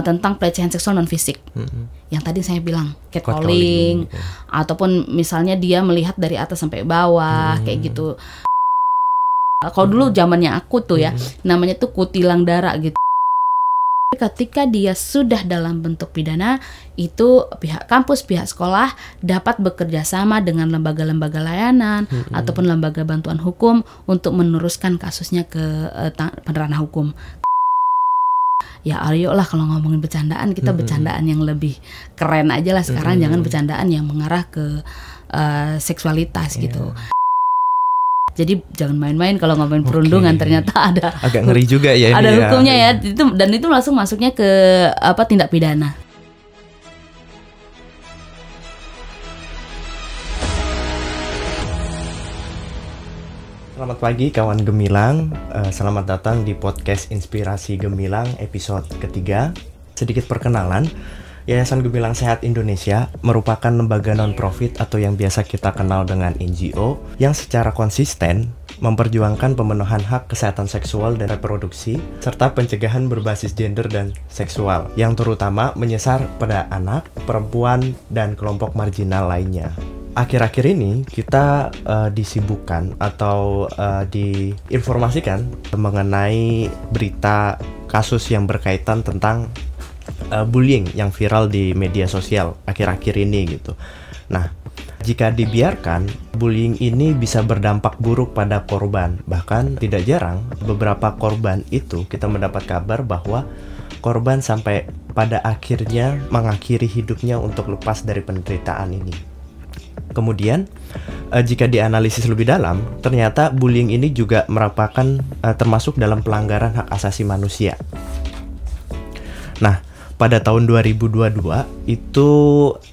tentang pelecehan seksual non fisik. Yang tadi saya bilang catcalling, ataupun misalnya dia melihat dari atas sampai bawah kayak gitu. Kalau dulu zamannya aku tuh ya, namanya tuh kutilang darah gitu. Ketika dia sudah dalam bentuk pidana, itu pihak kampus, pihak sekolah dapat bekerja sama dengan lembaga-lembaga layanan ataupun lembaga bantuan hukum untuk meneruskan kasusnya ke ranah hukum. Ya ayolah kalau ngomongin bercandaan, kita bercandaan yang lebih keren aja lah sekarang, jangan bercandaan yang mengarah ke seksualitas gitu. Jadi jangan main-main kalau ngomongin perundungan, ternyata ada agak ngeri juga ya ini. Ada hukumnya ya, itu langsung masuknya ke tindak pidana. Selamat pagi kawan Gemilang, selamat datang di podcast Inspirasi Gemilang episode ketiga. Sedikit perkenalan, Yayasan Gemilang Sehat Indonesia merupakan lembaga non-profit atau yang biasa kita kenal dengan NGO yang secara konsisten memperjuangkan pemenuhan hak kesehatan seksual dan reproduksi serta pencegahan berbasis gender dan seksual yang terutama menyasar pada anak, perempuan, dan kelompok marginal lainnya. Akhir-akhir ini kita disibukkan atau diinformasikan mengenai berita kasus yang berkaitan tentang bullying yang viral di media sosial akhir-akhir ini gitu. Nah, jika dibiarkan, bullying ini bisa berdampak buruk pada korban. Bahkan tidak jarang beberapa korban itu kita mendapat kabar bahwa korban sampai pada akhirnya mengakhiri hidupnya untuk lepas dari penderitaan ini. Kemudian, jika dianalisis lebih dalam, ternyata bullying ini juga merupakan termasuk dalam pelanggaran hak asasi manusia. Nah, pada tahun 2022 itu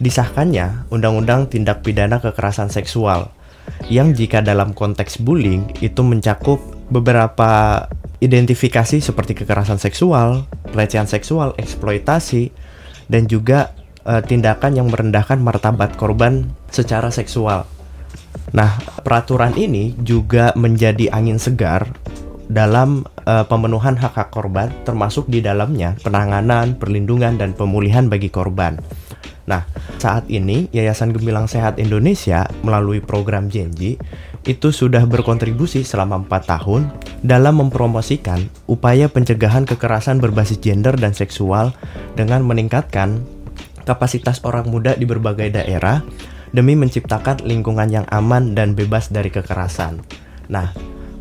disahkannya Undang-Undang Tindak Pidana Kekerasan Seksual yang jika dalam konteks bullying itu mencakup beberapa identifikasi seperti kekerasan seksual, pelecehan seksual, eksploitasi, dan juga tindakan yang merendahkan martabat korban secara seksual. Nah, peraturan ini juga menjadi angin segar dalam pemenuhan hak-hak korban, termasuk di dalamnya penanganan, perlindungan, dan pemulihan bagi korban. Nah, saat ini Yayasan Gemilang Sehat Indonesia melalui program Janji itu sudah berkontribusi selama 4 tahun dalam mempromosikan upaya pencegahan kekerasan berbasis gender dan seksual dengan meningkatkan kapasitas orang muda di berbagai daerah demi menciptakan lingkungan yang aman dan bebas dari kekerasan. Nah,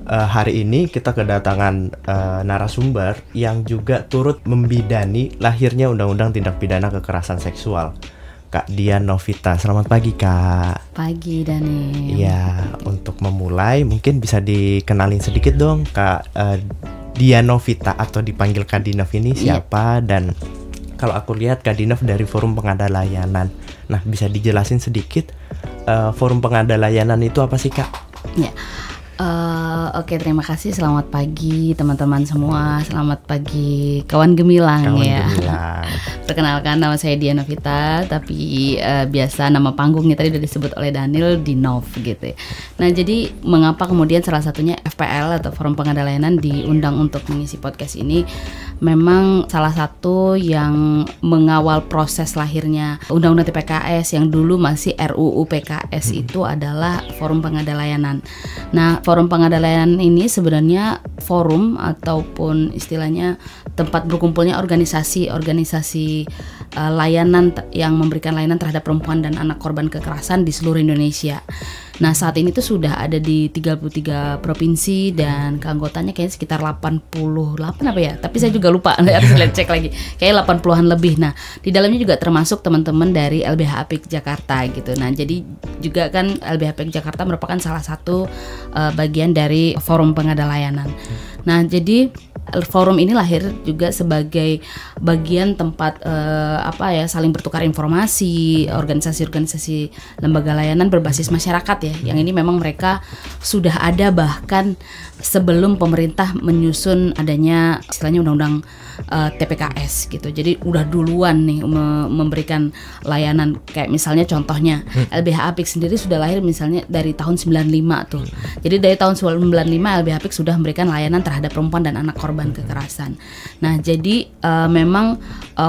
hari ini kita kedatangan narasumber yang juga turut membidani lahirnya Undang-Undang Tindak Pidana Kekerasan Seksual, Kak Dian Novita. Selamat pagi, Kak. Pagi, Daniel. Ya, untuk memulai mungkin bisa dikenalin sedikit dong, Kak Dian Novita atau dipanggil Kak Dinov ini siapa? Dan kalau aku lihat Kak Dinov dari Forum Pengada Layanan. Nah, bisa dijelasin sedikit Forum Pengada Layanan itu apa sih, Kak? Ya. Oke, terima kasih. Selamat pagi teman-teman semua. Selamat pagi kawan Gemilang ya. Gemilang. Perkenalkan, nama saya Dian Novita, tapi biasa nama panggungnya tadi udah disebut oleh Daniel, Dinov gitu ya. Nah, jadi mengapa kemudian salah satunya FPL atau Forum Pengada Layanan diundang untuk mengisi podcast ini? Memang salah satu yang mengawal proses lahirnya Undang-Undang TPKS yang dulu masih RUU PKS itu adalah Forum Pengada Layanan. Nah, Forum Pengada Layanan ini sebenarnya forum ataupun istilahnya tempat berkumpulnya organisasi layanan yang memberikan layanan terhadap perempuan dan anak korban kekerasan di seluruh Indonesia. Nah, saat ini tuh sudah ada di 33 provinsi dan keanggotanya kayaknya sekitar 88 apa ya? Tapi saya juga lupa, harus lihat cek lagi. Kayak 80-an lebih. Nah, di dalamnya juga termasuk teman-teman dari LBH Apik Jakarta gitu. Nah, jadi juga kan LBH Apik Jakarta merupakan salah satu bagian dari Forum Pengada Layanan. Nah, jadi forum ini lahir juga sebagai bagian tempat saling bertukar informasi, organisasi-organisasi lembaga layanan berbasis masyarakat ya. Yang ini memang mereka sudah ada bahkan sebelum pemerintah menyusun adanya istilahnya undang-undang TPKS gitu. Jadi udah duluan nih memberikan layanan, kayak misalnya contohnya LBH Apik sendiri sudah lahir misalnya dari tahun 95 tuh. Jadi dari tahun 95 LBH Apik sudah memberikan layanan terhadap perempuan dan anak korban korban kekerasan. Nah, jadi memang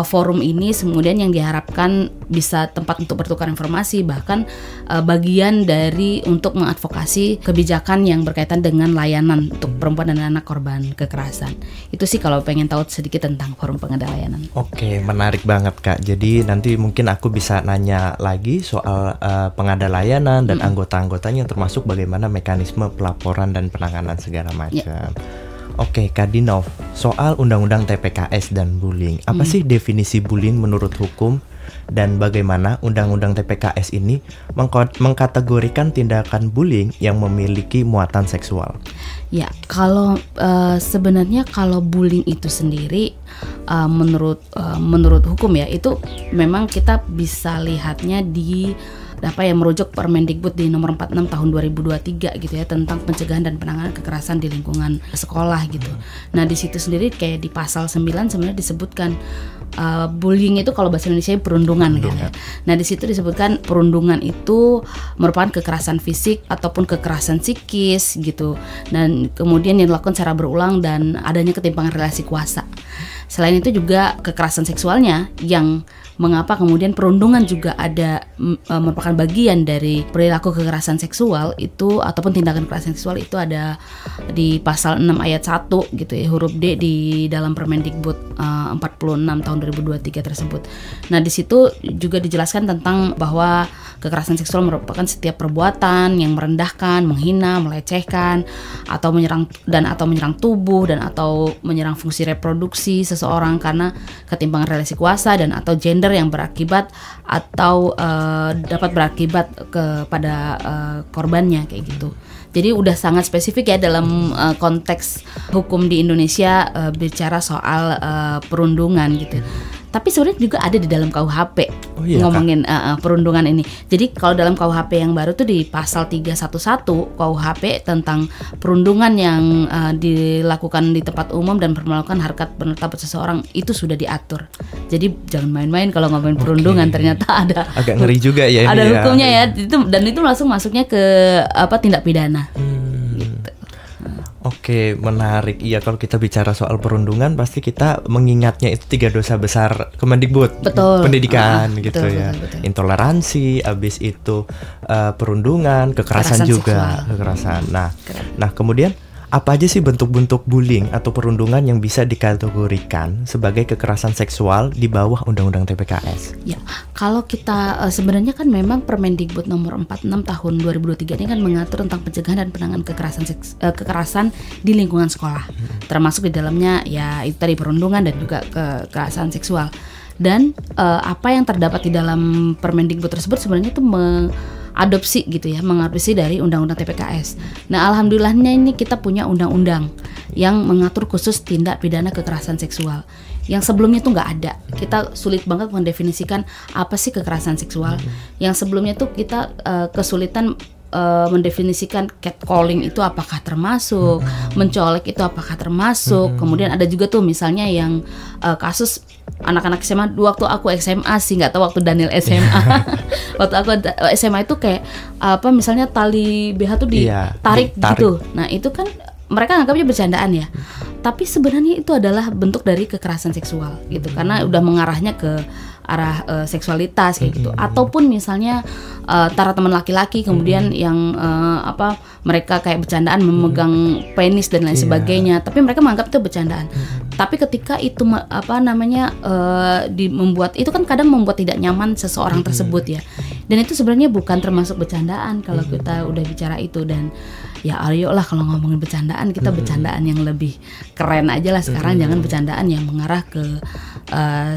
forum ini kemudian yang diharapkan bisa tempat untuk bertukar informasi, bahkan bagian dari untuk mengadvokasi kebijakan yang berkaitan dengan layanan untuk perempuan dan anak korban kekerasan. Itu sih kalau pengen tahu sedikit tentang forum pengada layanan. Oke, menarik banget Kak. Jadi nanti mungkin aku bisa nanya lagi soal pengada layanan dan anggota-anggotanya, termasuk bagaimana mekanisme pelaporan dan penanganan segala macam. Oke, Kak Dinov, soal Undang-Undang TPKS dan bullying, apa sih definisi bullying menurut hukum? Dan bagaimana Undang-Undang TPKS ini mengkategorikan tindakan bullying yang memiliki muatan seksual? Ya, kalau sebenarnya kalau bullying itu sendiri menurut hukum ya, itu memang kita bisa lihatnya di merujuk Permendikbud di nomor 46 tahun 2023 gitu ya, tentang pencegahan dan penanganan kekerasan di lingkungan sekolah gitu. Nah, di situ sendiri kayak di pasal 9 sebenarnya disebutkan bullying itu kalau bahasa Indonesia perundungan kan ya. Nah, di situ disebutkan perundungan itu merupakan kekerasan fisik ataupun kekerasan psikis gitu. Dan kemudian yang dilakukan secara berulang dan adanya ketimpangan relasi kuasa. Selain itu juga kekerasan seksualnya yang mengapa kemudian perundungan juga ada merupakan bagian dari perilaku kekerasan seksual itu ataupun tindakan kekerasan seksual itu ada di pasal 6 ayat 1 gitu ya, huruf D di dalam Permendikbud 46 tahun 2023 tersebut. Nah, di situ juga dijelaskan tentang bahwa kekerasan seksual merupakan setiap perbuatan yang merendahkan, menghina, melecehkan atau menyerang tubuh dan atau menyerang fungsi reproduksi seseorang karena ketimpangan relasi kuasa dan atau gender yang berakibat atau dapat berakibat kepada korbannya kayak gitu. Jadi udah sangat spesifik ya dalam konteks hukum di Indonesia bicara soal perundungan gitu. Tapi sebenarnya juga ada di dalam KUHP ngomongin perundungan ini. Jadi kalau dalam KUHP yang baru tuh di pasal 311 KUHP tentang perundungan yang dilakukan di tempat umum dan melakukan harkat martabat seseorang itu sudah diatur. Jadi jangan main-main kalau ngomongin perundungan, ternyata ada agak ngeri juga ya. Ada hukumnya ya. Dan itu langsung masuknya ke tindak pidana. Gitu. Oke, menarik. Iya, kalau kita bicara soal perundungan pasti kita mengingatnya itu 3 dosa besar Kemendikbud. Betul. Pendidikan gitu betul, ya. Betul. Intoleransi, habis itu perundungan, kekerasan juga, kekerasan. Nah, kemudian apa aja sih bentuk-bentuk bullying atau perundungan yang bisa dikategorikan sebagai kekerasan seksual di bawah Undang-Undang TPKS? Ya, kalau kita sebenarnya kan memang Permendikbud nomor 46 tahun 2023 ini kan mengatur tentang pencegahan dan penanganan kekerasan di lingkungan sekolah. Termasuk di dalamnya ya itu tadi perundungan dan juga kekerasan seksual. Dan apa yang terdapat di dalam Permendikbud tersebut sebenarnya itu mengadopsi dari Undang-Undang TPKS. Nah, alhamdulillahnya ini kita punya undang-undang yang mengatur khusus tindak pidana kekerasan seksual. Yang sebelumnya tuh nggak ada. Kita sulit banget mendefinisikan apa sih kekerasan seksual. Yang sebelumnya tuh kita kesulitan mendefinisikan catcalling itu apakah termasuk, mencolek itu apakah termasuk. Kemudian ada juga tuh misalnya yang kasus anak-anak SMA. Waktu aku SMA sih, nggak tahu waktu Daniel SMA. Waktu aku SMA itu kayak misalnya tali BH tuh ditarik gitu. Nah, itu kan mereka anggapnya bercandaan ya. Tapi sebenarnya itu adalah bentuk dari kekerasan seksual gitu, karena udah mengarahnya ke arah seksualitas kayak gitu. Ataupun misalnya antara teman laki-laki kemudian yang mereka kayak bercandaan memegang penis dan lain sebagainya, tapi mereka menganggap itu bercandaan. Tapi ketika itu membuat itu kan kadang membuat tidak nyaman seseorang tersebut ya. Dan itu sebenarnya bukan termasuk bercandaan kalau kita udah bicara itu. Dan ya ayolah kalau ngomongin bercandaan, kita bercandaan yang lebih keren aja lah sekarang, jangan bercandaan yang mengarah ke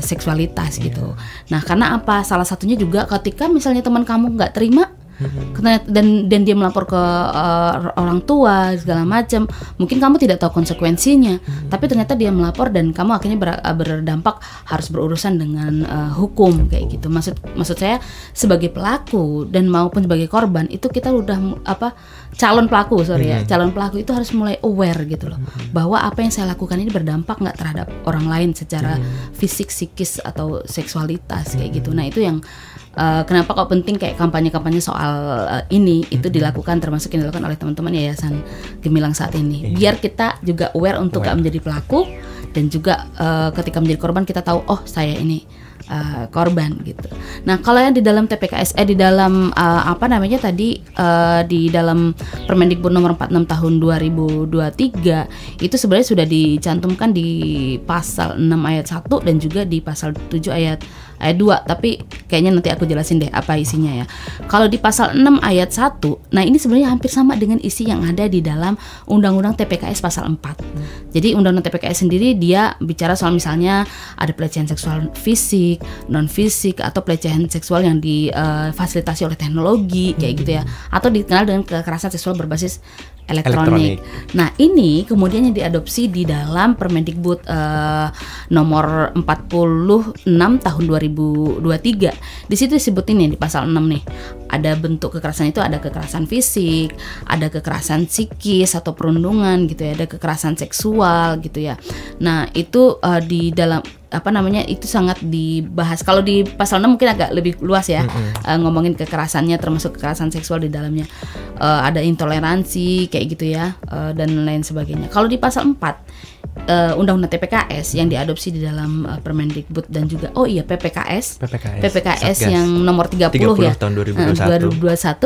seksualitas gitu. Nah, karena apa? Salah satunya juga ketika misalnya teman kamu nggak terima dan dia melapor ke orang tua segala macam, mungkin kamu tidak tahu konsekuensinya, tapi ternyata dia melapor dan kamu akhirnya berdampak harus berurusan dengan hukum kayak gitu. Maksud saya sebagai pelaku dan maupun sebagai korban itu kita udah calon pelaku itu harus mulai aware gitu loh, bahwa apa yang saya lakukan ini berdampak nggak terhadap orang lain secara fisik, psikis atau seksualitas kayak gitu. Nah, itu yang kenapa kok penting kayak kampanye-kampanye soal ini itu dilakukan, termasuk yang dilakukan oleh teman-teman Yayasan Gemilang saat ini. Biar kita juga aware untuk gak menjadi pelaku, dan juga ketika menjadi korban kita tahu, oh saya ini korban gitu. Nah, kalau yang di dalam TPKS di dalam di dalam Permendikbud nomor 46 tahun 2023 itu sebenarnya sudah dicantumkan di pasal 6 ayat 1 dan juga di pasal 7 ayat 2, tapi kayaknya nanti aku jelasin deh apa isinya ya. Kalau di pasal 6 ayat 1, nah ini sebenarnya hampir sama dengan isi yang ada di dalam Undang-Undang TPKS pasal 4. Jadi Undang-Undang TPKS sendiri dia bicara soal misalnya ada pelecehan seksual fisik, non fisik, atau pelecehan seksual yang difasilitasi oleh teknologi kayak gitu ya, atau dikenal dengan kekerasan seksual berbasis elektronik. Nah, ini kemudian yang diadopsi di dalam Permendikbud nomor 46 tahun 2023. Di situ disebutin nih di pasal 6 nih. Ada bentuk kekerasan itu, ada kekerasan fisik, ada kekerasan psikis atau perundungan gitu ya, ada kekerasan seksual gitu ya. Nah, itu di dalam itu sangat dibahas. Kalau di pasal 6 mungkin agak lebih luas ya, ngomongin kekerasannya, termasuk kekerasan seksual di dalamnya. Ada intoleransi kayak gitu ya, dan lain sebagainya. Kalau di pasal 4 Undang-Undang TPKS yang diadopsi di dalam Permendikbud dan juga PPKS yang nomor 30 ya tahun 2021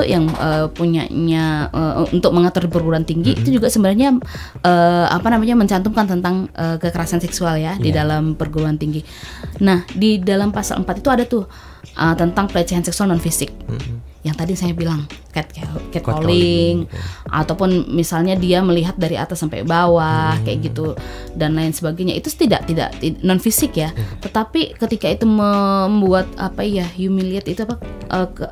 yang punyanya untuk mengatur perguruan tinggi, itu juga sebenarnya mencantumkan tentang kekerasan seksual ya di dalam perguruan tinggi. Nah, di dalam pasal 4 itu ada tuh tentang pelecehan seksual non fisik. Yang tadi saya bilang catcalling, ataupun misalnya dia melihat dari atas sampai bawah kayak gitu dan lain sebagainya. Itu tidak non fisik ya. Tetapi ketika itu membuat humiliate itu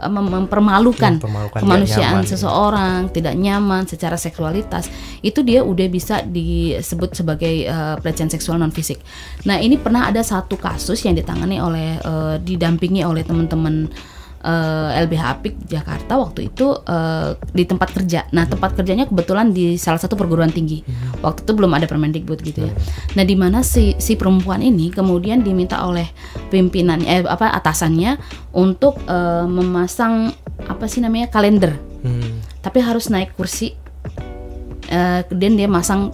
mempermalukan kemanusiaan seseorang, tidak nyaman secara seksualitas, itu dia udah bisa disebut sebagai pelecehan seksual non fisik. Nah, ini pernah ada satu kasus yang ditangani oleh didampingi oleh teman-teman LBH Apik Jakarta waktu itu di tempat kerja. Nah, tempat kerjanya kebetulan di salah satu perguruan tinggi. Waktu itu belum ada Permendikbud gitu ya. Nah, di mana si perempuan ini kemudian diminta oleh pimpinannya atasannya untuk memasang kalender. Tapi harus naik kursi. Kemudian dia masang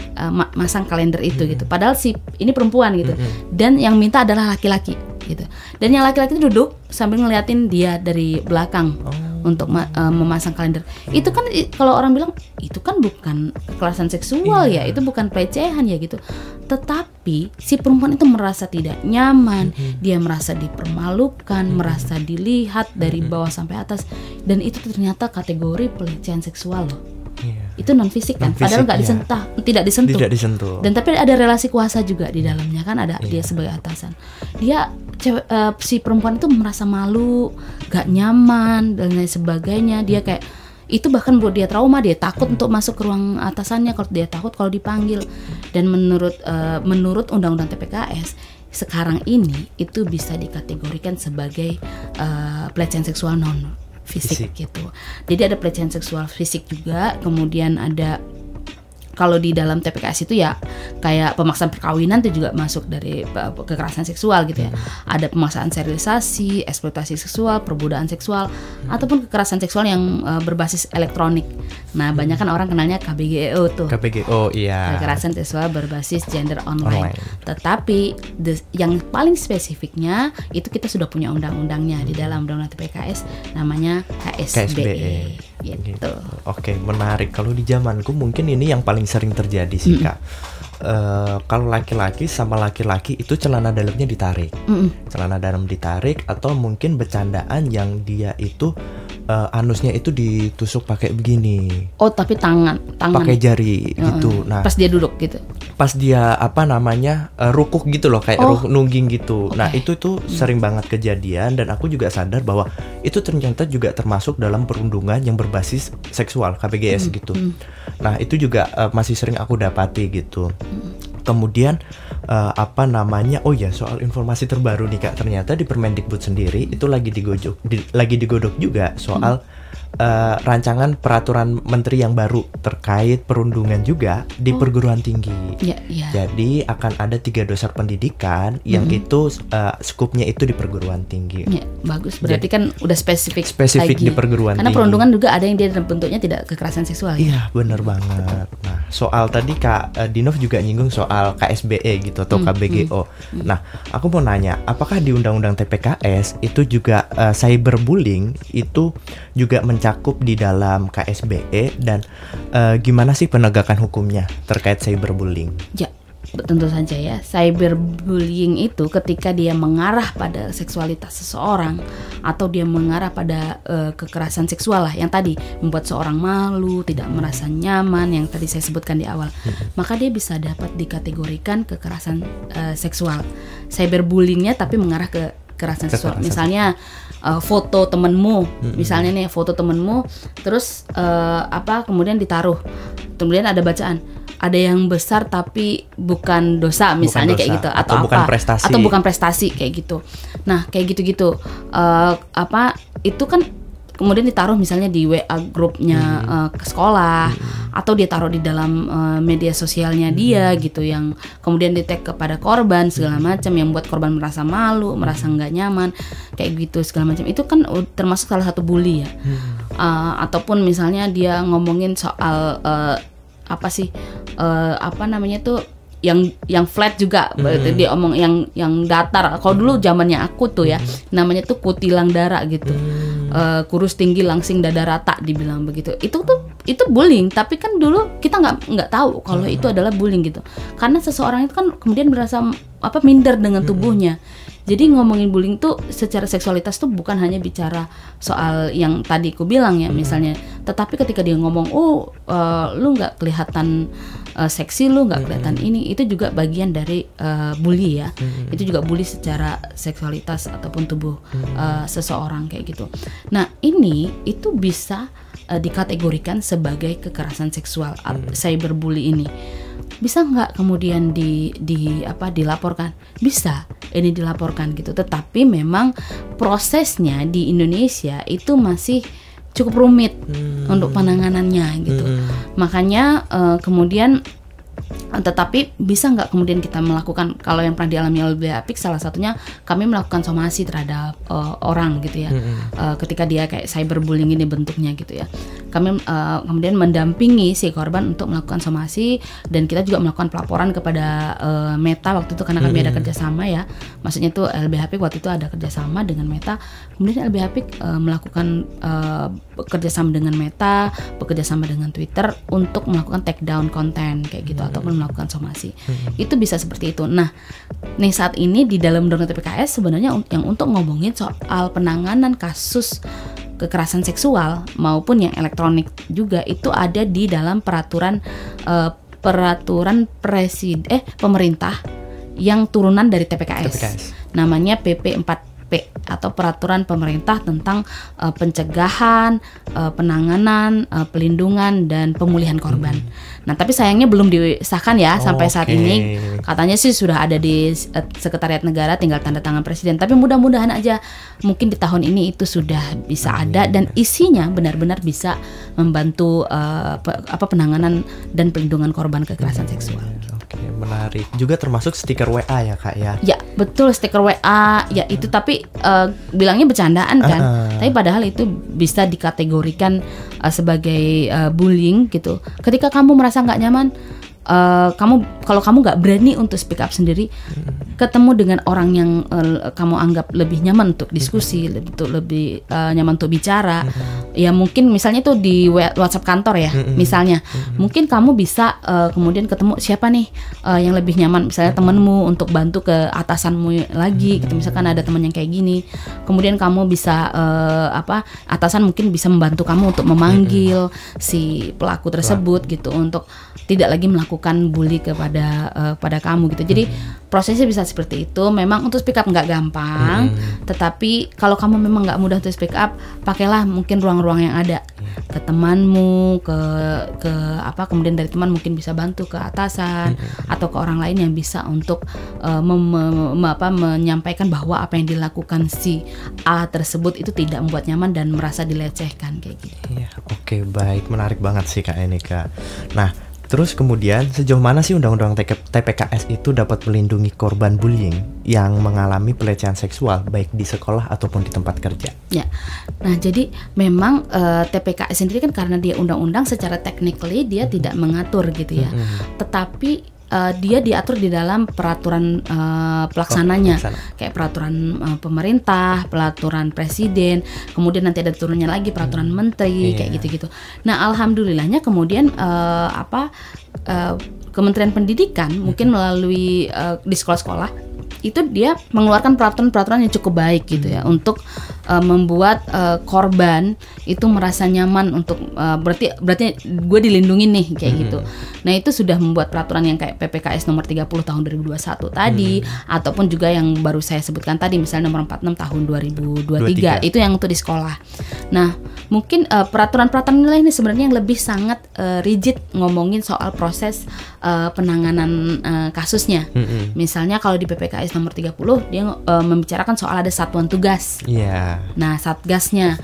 kalender itu gitu. Padahal ini perempuan gitu. Dan yang minta adalah laki-laki gitu. Dan yang laki-laki itu duduk sambil ngeliatin dia dari belakang untuk memasang kalender. Itu kan kalau orang bilang itu kan bukan kekerasan seksual ya, itu bukan pelecehan ya gitu. Tetapi si perempuan itu merasa tidak nyaman, dia merasa dipermalukan, merasa dilihat dari bawah sampai atas, dan itu ternyata kategori pelecehan seksual loh. Itu non fisik kan, padahal tidak disentuh. Dan tapi ada relasi kuasa juga di dalamnya kan, ada dia sebagai atasan. Dia si perempuan itu merasa malu, gak nyaman dan lain sebagainya. Dia kayak itu bahkan buat dia trauma, dia takut untuk masuk ke ruang atasannya, kalau dia takut kalau dipanggil. Dan menurut Undang-Undang TPKS sekarang ini itu bisa dikategorikan sebagai pelecehan seksual non fisik gitu. Jadi ada pelecehan seksual fisik juga, kemudian ada kalau di dalam TPKS itu ya kayak pemaksaan perkawinan itu juga masuk dari kekerasan seksual gitu ya. Ada pemaksaan sterilisasi, eksploitasi seksual, perbudakan seksual, ataupun kekerasan seksual yang berbasis elektronik. Nah, banyak kan orang kenalnya KBGO tuh. KBGO, iya. Kekerasan seksual berbasis gender online. Tetapi yang paling spesifiknya itu kita sudah punya undang-undangnya di dalam Undang-Undang TPKS, namanya KSBE. Gitu. Oke, menarik. Kalau di zamanku mungkin ini yang paling sering terjadi sih Kak. Kalau laki-laki sama laki-laki itu celana dalamnya ditarik, celana dalam ditarik, atau mungkin bercandaan yang dia itu anusnya itu ditusuk pakai begini. Oh, tapi tangan pakai jari gitu. Nah, pas dia duduk gitu. Pas dia rukuk gitu loh, kayak nungging gitu. Okay. Nah, itu tuh sering banget kejadian, dan aku juga sadar bahwa itu ternyata juga termasuk dalam perundungan yang berbasis seksual, KBGS gitu. Nah, itu juga masih sering aku dapati gitu. Kemudian soal informasi terbaru nih Kak, ternyata di Permendikbud sendiri itu lagi digodok juga soal rancangan peraturan menteri yang baru terkait perundungan juga di perguruan tinggi. Jadi akan ada 3 dasar pendidikan yang itu skupnya itu di perguruan tinggi. Bagus, berarti kan udah spesifik di perguruan karena tinggi. perundungan juga ada yang dia bentuknya tidak kekerasan seksual. Iya, benar banget. Nah, soal tadi Kak Dinov juga nyinggung soal KSBE gitu atau KBGO. Nah, aku mau nanya, apakah di Undang-Undang TPKS itu juga cyberbullying itu juga mencakup di dalam KSBE, dan gimana sih penegakan hukumnya terkait cyberbullying? Ya, tentu saja ya. Cyberbullying itu ketika dia mengarah pada seksualitas seseorang atau dia mengarah pada kekerasan seksual lah, yang tadi membuat seorang malu, tidak merasa nyaman, yang tadi saya sebutkan di awal, maka dia bisa dapat dikategorikan kekerasan seksual. Cyberbullyingnya tapi mengarah ke kekerasan seksual. Misalnya foto temenmu, misalnya nih foto temenmu, terus kemudian ditaruh, kemudian ada bacaan, ada yang besar tapi bukan dosa, misalnya bukan dosa, kayak gitu, atau bukan prestasi, atau bukan prestasi kayak gitu. Nah kayak gitu-gitu, itu kan kemudian ditaruh misalnya di WA grupnya ke sekolah, atau dia taruh di dalam media sosialnya dia gitu, yang kemudian di-tag kepada korban segala macam, yang buat korban merasa malu, merasa nggak nyaman kayak gitu segala macam. Itu kan termasuk salah satu bully ya. Ataupun misalnya dia ngomongin soal yang flat juga, dia omong yang datar. Kalau dulu zamannya aku tuh ya, namanya tuh kutilang dara gitu. Kurus tinggi langsing dada rata dibilang begitu. Itu bullying, tapi kan dulu kita nggak tahu kalau itu adalah bullying gitu. Karena seseorang itu kan kemudian berasa minder dengan tubuhnya. Jadi ngomongin bullying tuh secara seksualitas tuh bukan hanya bicara soal yang tadi aku bilang ya misalnya, tetapi ketika dia ngomong lu nggak kelihatan seksi, lu nggak kelihatan ini, itu juga bagian dari bully ya. Itu juga bully secara seksualitas ataupun tubuh seseorang kayak gitu. Nah itu bisa dikategorikan sebagai kekerasan seksual. Cyberbully ini bisa nggak kemudian dilaporkan? Bisa, ini dilaporkan gitu. Tetapi memang prosesnya di Indonesia itu masih cukup rumit untuk penanganannya gitu. Makanya kemudian tetapi bisa nggak kemudian kita melakukan, kalau yang pernah dialami oleh LBH-Apik salah satunya kami melakukan somasi terhadap orang gitu ya. Ketika dia kayak cyberbullying ini bentuknya gitu ya, kami kemudian mendampingi si korban untuk melakukan somasi, dan kita juga melakukan pelaporan kepada Meta waktu itu karena kami ada kerjasama ya. Maksudnya tuh LBH-Apik waktu itu ada kerjasama dengan Meta, kemudian LBH-Apik melakukan bekerjasama dengan Meta, bekerjasama dengan Twitter untuk melakukan take down konten kayak gitu, ataupun melakukan somasi. Itu bisa seperti itu. Nah, nih saat ini di dalam Undang-Undang TPKS sebenarnya yang untuk ngomongin soal penanganan kasus kekerasan seksual maupun yang elektronik juga itu ada di dalam peraturan pemerintah yang turunan dari TPKS. Namanya PP 4P atau peraturan pemerintah tentang pencegahan, penanganan, pelindungan dan pemulihan korban. Nah, tapi sayangnya belum disahkan ya sampai saat ini. Katanya sih sudah ada di Sekretariat Negara, tinggal tanda tangan Presiden. Tapi mudah-mudahan aja mungkin di tahun ini itu sudah bisa ada dan isinya benar-benar bisa membantu penanganan dan pelindungan korban kekerasan seksual. Oke, menarik. Juga termasuk stiker WA ya Kak ya? Ya betul, stiker WA ya itu, tapi bilangnya bercandaan kan. Tapi padahal itu bisa dikategorikan sebagai bullying gitu. Ketika kamu merasa nggak nyaman, kalau kamu nggak berani untuk speak up sendiri, ketemu dengan orang yang kamu anggap lebih nyaman untuk diskusi, lebih nyaman untuk bicara, ya mungkin misalnya tuh di WhatsApp kantor ya, misalnya, mungkin kamu bisa kemudian ketemu siapa nih yang lebih nyaman, misalnya temenmu untuk bantu ke atasanmu lagi, gitu. Misalkan ada teman yang kayak gini, kemudian kamu bisa atasan mungkin bisa membantu kamu untuk memanggil si pelaku tersebut gitu, untuk tidak lagi melakukan melakukan bully pada kamu gitu. Jadi prosesnya bisa seperti itu. Memang untuk speak up nggak gampang, tetapi kalau kamu memang nggak mudah untuk speak up, pakailah mungkin ruang-ruang yang ada, ke temanmu, ke apa, kemudian dari teman mungkin bisa bantu ke atasan atau ke orang lain yang bisa untuk menyampaikan bahwa apa yang dilakukan si A tersebut itu tidak membuat nyaman dan merasa dilecehkan kayak gitu. Iya, oke, baik, menarik banget sih Kak ini Kak. Nah, terus kemudian sejauh mana sih Undang-Undang TPKS itu dapat melindungi korban bullying yang mengalami pelecehan seksual baik di sekolah ataupun di tempat kerja? Ya, nah jadi memang TPKS sendiri kan karena dia undang-undang secara technically dia tidak mengatur gitu ya, tetapi dia diatur di dalam peraturan pelaksananya, kayak peraturan pemerintah, peraturan presiden, kemudian nanti ada turunnya lagi peraturan menteri, kayak gitu-gitu. Nah, alhamdulillahnya kemudian Kementerian Pendidikan mungkin melalui di sekolah-sekolah itu dia mengeluarkan peraturan-peraturan yang cukup baik gitu ya, untuk membuat korban itu merasa nyaman untuk berarti gue dilindungi nih kayak gitu. Nah, itu sudah membuat peraturan yang kayak PPKS nomor 30 tahun 2021 tadi, ataupun juga yang baru saya sebutkan tadi misalnya nomor 46 tahun 2023 itu yang untuk di sekolah. Nah, mungkin peraturan-peraturan nilai ini sebenarnya yang lebih sangat rigid ngomongin soal proses penanganan kasusnya. Misalnya kalau di PPKS nomor 30 dia membicarakan soal ada satuan tugas. Nah, satgasnya.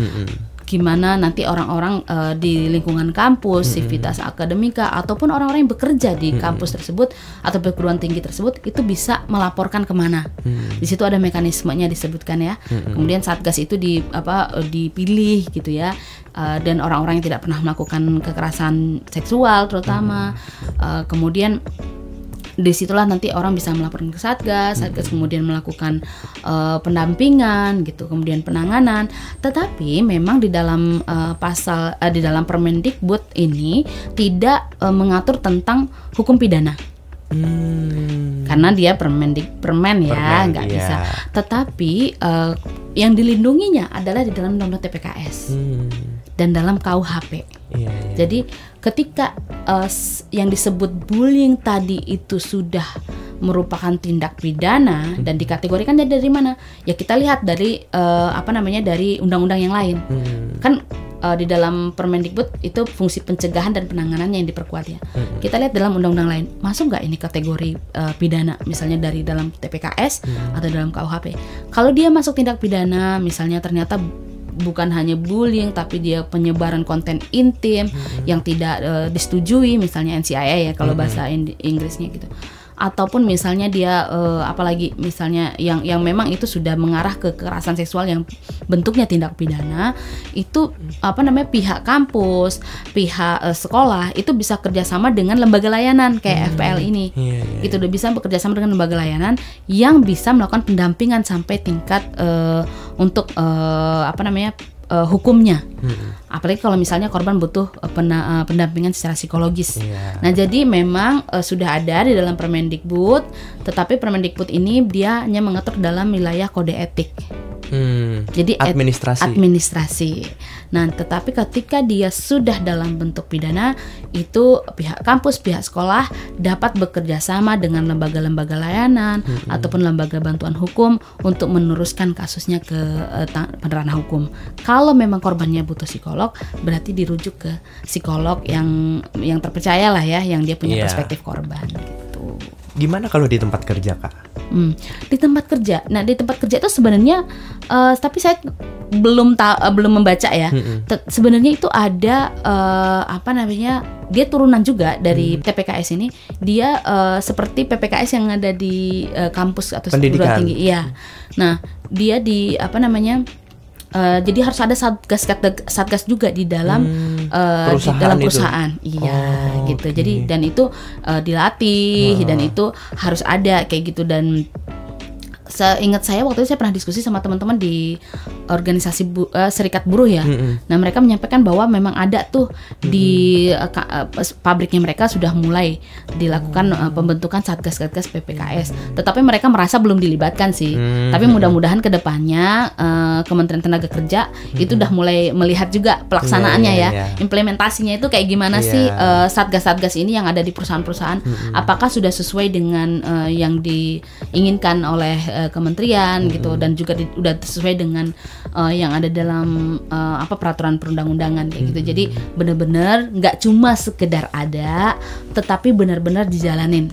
Gimana nanti orang-orang di lingkungan kampus, sivitas akademika ataupun orang-orang yang bekerja di kampus tersebut atau perguruan tinggi tersebut itu bisa melaporkan kemana. Di situ ada mekanismenya disebutkan ya. Kemudian satgas itu dipilih gitu ya. Dan orang-orang yang tidak pernah melakukan kekerasan seksual terutama. Kemudian disitulah nanti orang bisa melaporkan ke Satgas kemudian melakukan pendampingan gitu, kemudian penanganan. Tetapi memang di dalam di dalam Permendikbud ini tidak mengatur tentang hukum pidana. Karena dia permen ya, nggak bisa. Tetapi yang dilindunginya adalah di dalam Undang-Undang TPKS dan dalam KUHP. Jadi ketika yang disebut bullying tadi itu sudah merupakan tindak pidana dan dikategorikan dari mana? Ya kita lihat dari dari undang-undang yang lain. Kan di dalam Permendikbud itu fungsi pencegahan dan penanganannya yang diperkuat ya. Kita lihat dalam undang-undang lain, masuk nggak ini kategori pidana, misalnya dari dalam TPKS atau dalam KUHP. Kalau dia masuk tindak pidana, misalnya ternyata bukan hanya bullying tapi dia penyebaran konten intim yang tidak disetujui, misalnya NCIA ya kalau bahasa Inggrisnya gitu. Ataupun misalnya dia apalagi misalnya yang memang itu sudah mengarah ke kekerasan seksual yang bentuknya tindak pidana, itu pihak kampus, pihak sekolah itu bisa kerjasama dengan lembaga layanan kayak FPL ini. Itu udah bisa bekerja sama dengan lembaga layanan yang bisa melakukan pendampingan sampai tingkat untuk hukumnya. Apalagi kalau misalnya korban butuh pendampingan secara psikologis. Nah, jadi memang sudah ada di dalam Permendikbud, tetapi Permendikbud ini dia hanya mengatur dalam wilayah kode etik. Jadi administrasi. Nah, tetapi ketika dia sudah dalam bentuk pidana, itu pihak kampus, pihak sekolah dapat bekerja sama dengan lembaga-lembaga layanan ataupun lembaga bantuan hukum untuk meneruskan kasusnya ke ranah hukum. Kalau memang korbannya butuh psikolog, berarti dirujuk ke psikolog yang terpercaya lah ya, yang dia punya perspektif korban gitu. Gimana kalau di tempat kerja, Kak? Di tempat kerja. Nah, di tempat kerja itu sebenarnya tapi saya belum membaca ya. Sebenarnya itu ada dia turunan juga dari TPKS ini. Dia seperti PPKS yang ada di kampus atau perguruan tinggi. Iya. Nah, dia jadi harus ada satgas juga di dalam perusahaan. Gitu. Jadi dan itu dilatih dan itu harus ada kayak gitu. Dan seingat saya waktu itu saya pernah diskusi sama teman-teman di organisasi serikat buruh ya. Nah mereka menyampaikan bahwa memang ada tuh di pabriknya mereka sudah mulai dilakukan pembentukan satgas-satgas PPKS. Tetapi mereka merasa belum dilibatkan sih. Tapi mudah-mudahan kedepannya Kementerian Tenaga Kerja itu udah mulai melihat juga pelaksanaannya ya. Implementasinya itu kayak gimana sih satgas-satgas ini yang ada di perusahaan-perusahaan. Apakah sudah sesuai dengan yang diinginkan oleh kementerian gitu, dan juga udah sesuai dengan yang ada dalam peraturan perundang-undangan kayak gitu. Jadi benar-benar nggak cuma sekedar ada, tetapi benar-benar dijalanin.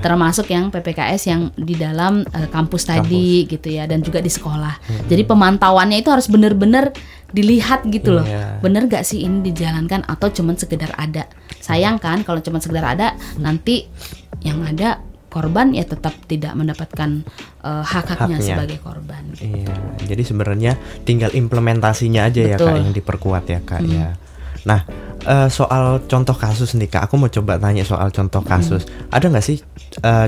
Termasuk yang PPKS yang di dalam kampus tadi gitu ya, dan juga di sekolah. Jadi pemantauannya itu harus benar-benar dilihat gitu loh. Bener gak sih ini dijalankan atau cuma sekedar ada. Sayang kan kalau cuma sekedar ada, nanti yang ada korban ya tetap tidak mendapatkan hak-haknya sebagai korban. Jadi sebenarnya tinggal implementasinya aja. Betul. Ya Kak yang diperkuat ya Kak ya. Nah soal contoh kasus nih Kak, aku mau coba tanya soal contoh kasus. Ada nggak sih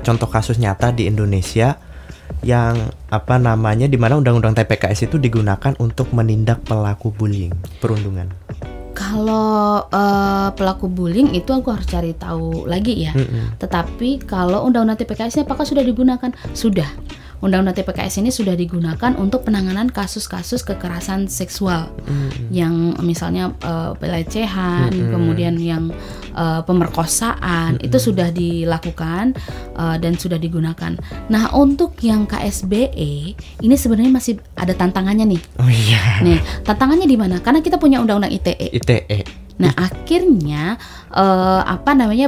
contoh kasus nyata di Indonesia yang di mana undang-undang TPKS itu digunakan untuk menindak pelaku bullying, perundungan? Kalau pelaku bullying itu aku harus cari tahu lagi ya. Tetapi kalau undang-undang TPKS-nya apakah sudah digunakan? Sudah. Undang-undang TPKS ini sudah digunakan untuk penanganan kasus-kasus kekerasan seksual, yang misalnya pelecehan, kemudian yang pemerkosaan, itu sudah dilakukan dan sudah digunakan. Nah untuk yang KSBE ini sebenarnya masih ada tantangannya nih. Nih tantangannya di mana? Karena kita punya undang-undang ITE. Nah akhirnya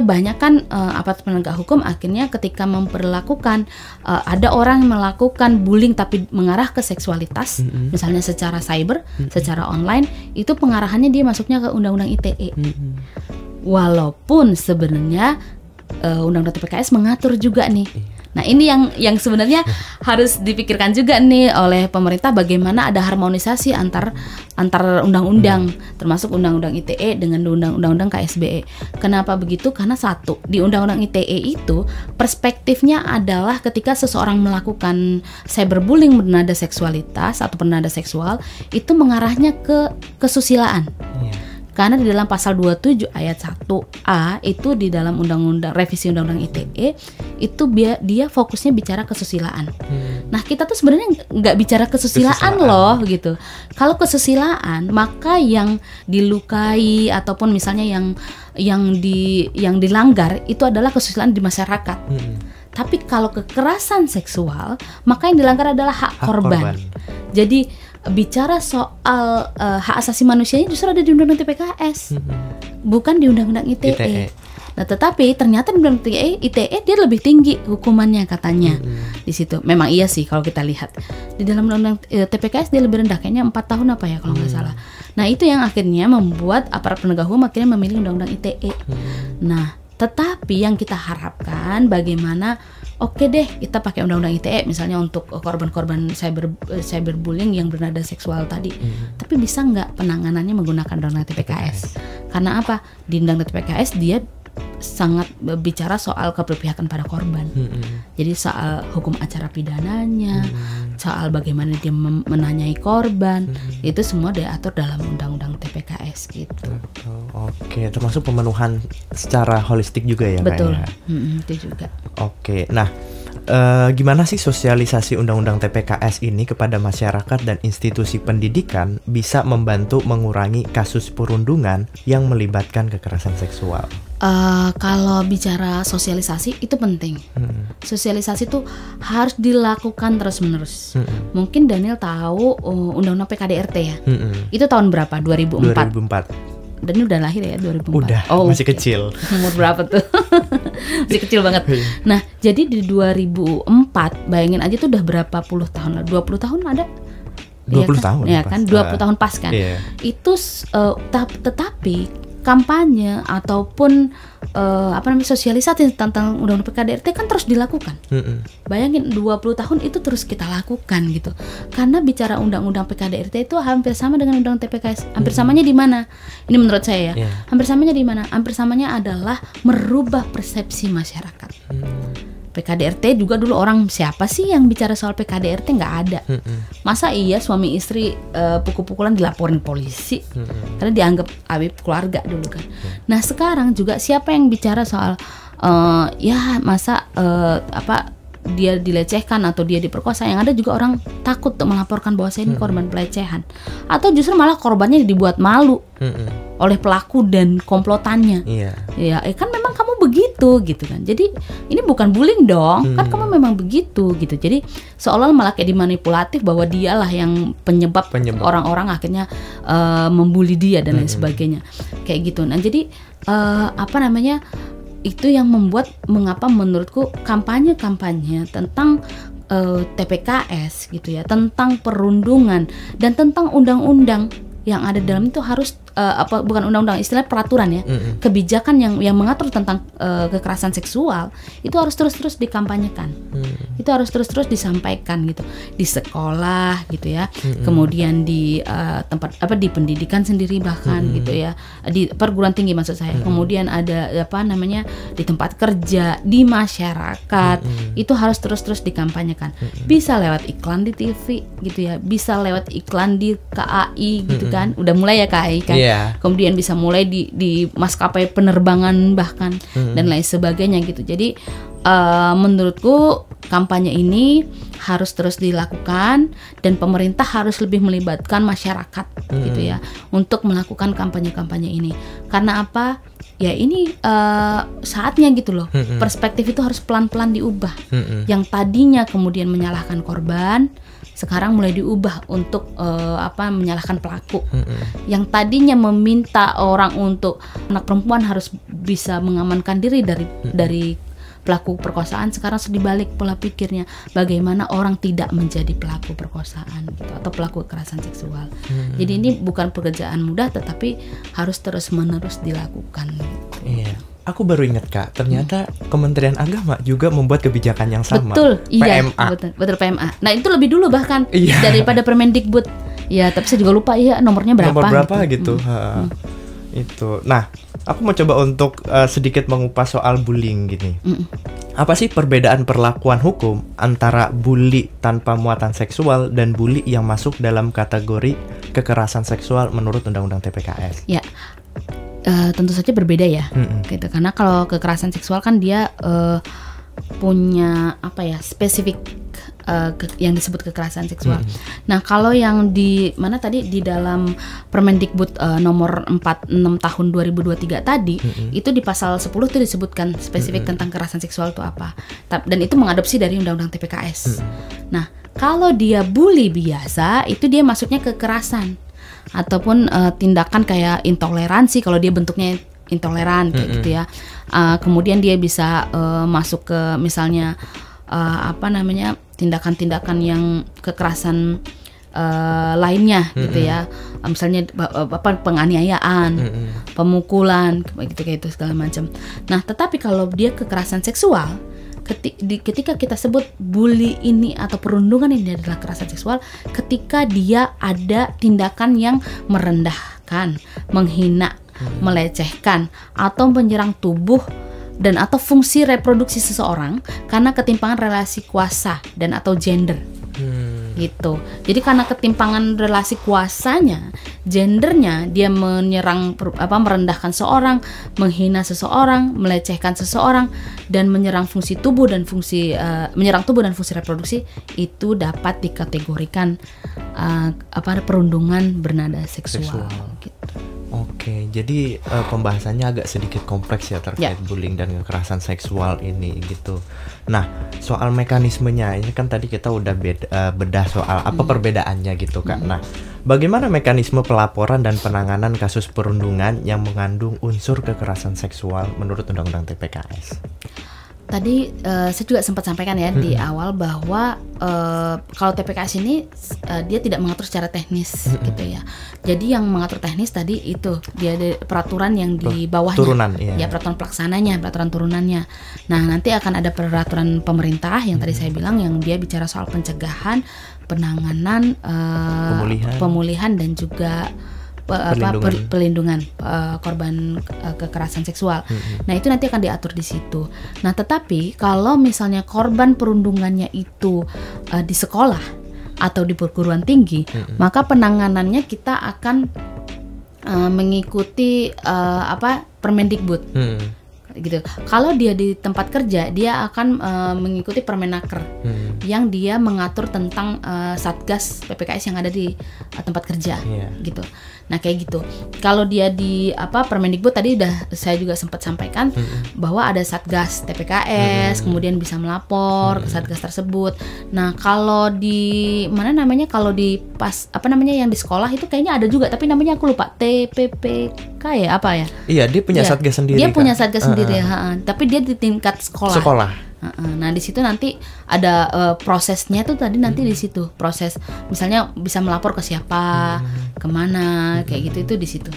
banyak kan aparat penegak hukum akhirnya ketika memperlakukan ada orang yang melakukan bullying tapi mengarah ke seksualitas, misalnya secara cyber, secara online, itu pengarahannya dia masuknya ke undang-undang ITE. Walaupun sebenarnya undang-undang TPKS mengatur juga nih. Nah ini yang sebenarnya harus dipikirkan juga nih oleh pemerintah, bagaimana ada harmonisasi antar undang-undang, termasuk undang-undang ITE dengan undang-undang KSBE. Kenapa begitu? Karena satu, di undang-undang ITE itu perspektifnya adalah ketika seseorang melakukan cyberbullying bernada seksualitas atau bernada seksual, itu mengarahnya ke kesusilaan. Karena di dalam pasal 27 ayat 1A itu di dalam undang-undang revisi undang-undang ITE itu dia fokusnya bicara kesusilaan. Nah kita tuh sebenarnya nggak bicara kesusilaan loh gitu. Kalau kesusilaan maka yang dilukai ataupun misalnya yang dilanggar itu adalah kesusilaan di masyarakat. Tapi kalau kekerasan seksual maka yang dilanggar adalah hak korban. Jadi bicara soal hak asasi manusianya justru ada di undang-undang TPKS, bukan di undang-undang ITE. Nah, tetapi ternyata di undang-undang ITE dia lebih tinggi hukumannya katanya. Di situ memang iya sih kalau kita lihat. Di dalam undang-undang TPKS dia lebih rendah, kayaknya 4 tahun apa ya kalau nggak salah. Nah, itu yang akhirnya membuat aparat penegak hukum akhirnya memilih undang-undang ITE. Nah, tetapi yang kita harapkan bagaimana oke deh kita pakai undang-undang ITE misalnya untuk korban-korban cyberbullying yang bernada seksual tadi. Tapi bisa nggak penanganannya menggunakan undang-undang TPKS? Karena apa? Di undang-undang TPKS dia sangat bicara soal keberpihakan pada korban. Jadi soal hukum acara pidananya, soal bagaimana dia menanyai korban, itu semua diatur dalam undang-undang TPKS gitu. Oke, termasuk pemenuhan secara holistik juga ya. Betul. Itu juga. Oke, nah gimana sih sosialisasi undang-undang TPKS ini kepada masyarakat dan institusi pendidikan bisa membantu mengurangi kasus perundungan yang melibatkan kekerasan seksual? Kalau bicara sosialisasi itu penting. Sosialisasi itu harus dilakukan terus-menerus. Mungkin Daniel tahu undang-undang PKDRT ya. Itu tahun berapa? 2004. Dan udah lahir ya 2004. Udah, masih kecil. Umur berapa tuh? Masih kecil banget. Nah, jadi di 2004, bayangin aja tuh udah berapa puluh tahun? 20 tahun ada? 20 tahun. Ya kan, 20 tahun pas kan. Itu tetapi kampanye ataupun sosialisasi tentang undang-undang PKDRT kan terus dilakukan. Bayangin 20 tahun itu terus kita lakukan gitu. Karena bicara undang-undang PKDRT itu hampir sama dengan undang TPKS. Hampir samanya di mana? Ini menurut saya ya. Hampir samanya di mana? Hampir samanya adalah merubah persepsi masyarakat. PKDRT juga dulu orang siapa sih yang bicara soal PKDRT, nggak ada. Masa iya suami istri pukul-pukulan dilaporin polisi karena dianggap aib keluarga dulu kan. Nah sekarang juga siapa yang bicara soal ya masa dia dilecehkan atau dia diperkosa, yang ada juga orang takut untuk melaporkan bahwa saya ini korban pelecehan, atau justru malah korbannya dibuat malu oleh pelaku dan komplotannya. Ya kan memang kamu begitu gitu kan, jadi ini bukan bullying dong, kan kamu memang begitu gitu. Jadi seolah malah kayak dimanipulatif bahwa dialah yang penyebab. Orang-orang akhirnya membuli dia dan lain sebagainya kayak gitu. Nah jadi itu yang membuat mengapa menurutku kampanye tentang TPKS gitu ya, tentang perundungan dan tentang undang-undang yang ada dalam itu harus bukan undang-undang, istilah peraturan ya, kebijakan yang mengatur tentang kekerasan seksual itu harus terus-terus dikampanyekan, itu harus terus-terus disampaikan gitu di sekolah gitu ya, kemudian di tempat di pendidikan sendiri bahkan gitu ya, di perguruan tinggi maksud saya, kemudian ada di tempat kerja, di masyarakat, itu harus terus-terus dikampanyekan, bisa lewat iklan di TV gitu ya, bisa lewat iklan di KAI gitu kan, udah mulai ya KAI kan. Kemudian bisa mulai di maskapai penerbangan bahkan dan lain sebagainya gitu. Jadi menurutku kampanye ini harus terus dilakukan dan pemerintah harus lebih melibatkan masyarakat gitu ya untuk melakukan kampanye-kampanye ini. Karena apa? Ya ini saatnya gitu loh. Perspektif itu harus pelan-pelan diubah. Yang tadinya kemudian menyalahkan korban, sekarang mulai diubah untuk menyalahkan pelaku. Yang tadinya meminta orang untuk anak perempuan harus bisa mengamankan diri dari pelaku perkosaan, sekarang dibalik pola pikirnya, bagaimana orang tidak menjadi pelaku perkosaan gitu, atau pelaku kekerasan seksual. Jadi ini bukan pekerjaan mudah, tetapi harus terus-menerus dilakukan gitu. Iya. Aku baru ingat Kak, ternyata Kementerian Agama juga membuat kebijakan yang sama. Betul, iya, PMA. betul PMA. Nah itu lebih dulu bahkan daripada Permendikbud. Ya, tapi saya juga lupa ya nomornya berapa. Nomor berapa gitu. Itu. Nah, aku mau coba untuk sedikit mengupas soal bullying gini. Apa sih perbedaan perlakuan hukum antara bully tanpa muatan seksual dan bully yang masuk dalam kategori kekerasan seksual menurut Undang-Undang TPKS? Ya. Tentu saja berbeda ya, gitu. Karena kalau kekerasan seksual kan dia punya spesifik yang disebut kekerasan seksual. Nah kalau yang di mana tadi di dalam Permendikbud nomor 46 tahun 2023 tadi, itu di pasal 10 itu disebutkan spesifik tentang kekerasan seksual itu apa. Dan itu mengadopsi dari Undang-Undang TPKS. Nah kalau dia bully biasa, itu dia masuknya kekerasan ataupun tindakan kayak intoleransi kalau dia bentuknya intoleran kayak gitu ya. Kemudian dia bisa masuk ke misalnya tindakan-tindakan yang kekerasan lainnya gitu ya. Misalnya penganiayaan, pemukulan kayak itu segala macam. Nah, tetapi kalau dia kekerasan seksual, ketika kita sebut bully ini atau perundungan ini adalah kekerasan seksual, ketika dia ada tindakan yang merendahkan, menghina, melecehkan, atau menyerang tubuh dan atau fungsi reproduksi seseorang karena ketimpangan relasi kuasa dan atau gender. Gitu. Jadi karena ketimpangan relasi kuasanya, gendernya, dia menyerang merendahkan seorang, menghina seseorang, melecehkan seseorang, dan menyerang fungsi tubuh dan fungsi reproduksi, itu dapat dikategorikan perundungan bernada seksual. Gitu. Oke, jadi pembahasannya agak sedikit kompleks ya terkait bullying dan kekerasan seksual ini gitu. Nah, soal mekanismenya ini kan tadi kita udah bedah soal apa perbedaannya gitu Kak. Nah, bagaimana mekanisme pelaporan dan penanganan kasus perundungan yang mengandung unsur kekerasan seksual menurut Undang-Undang TPKS? Tadi saya juga sempat sampaikan ya di awal bahwa kalau TPKS ini dia tidak mengatur secara teknis gitu ya. Jadi yang mengatur teknis tadi itu dia ada peraturan yang di bawahnya. Turunan, ya peraturan pelaksananya, peraturan turunannya. Nah nanti akan ada peraturan pemerintah yang tadi saya bilang yang dia bicara soal pencegahan, penanganan, pemulihan dan juga pelindungan korban kekerasan seksual. Nah itu nanti akan diatur di situ. Nah tetapi kalau misalnya korban perundungannya itu di sekolah atau di perguruan tinggi, maka penanganannya kita akan mengikuti Permendikbud. Gitu. Kalau dia di tempat kerja, dia akan mengikuti Permenaker yang dia mengatur tentang Satgas PPKS yang ada di tempat kerja, gitu. Nah kayak gitu. Kalau dia di Permendikbud tadi udah saya juga sempat sampaikan bahwa ada Satgas TPKS, kemudian bisa melapor ke Satgas tersebut. Nah kalau di kalau di yang di sekolah itu kayaknya ada juga, tapi namanya aku lupa, TPPK ya apa ya? Iya, dia punya Satgas sendiri. Dia punya Satgas sendiri, tapi dia di tingkat sekolah. Nah di situ nanti ada prosesnya tuh tadi nanti di situ proses, misalnya bisa melapor ke siapa, kemana, kayak gitu itu di situ.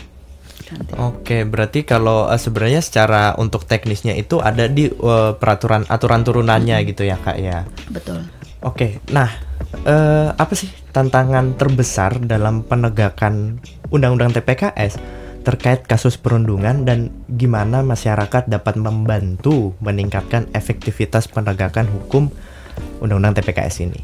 Oke, berarti kalau sebenarnya secara untuk teknisnya itu ada di aturan turunannya gitu ya Kak ya. Betul. Oke, nah apa sih tantangan terbesar dalam penegakan Undang-Undang TPKS terkait kasus perundungan, dan gimana masyarakat dapat membantu meningkatkan efektivitas penegakan hukum Undang-Undang TPKS ini?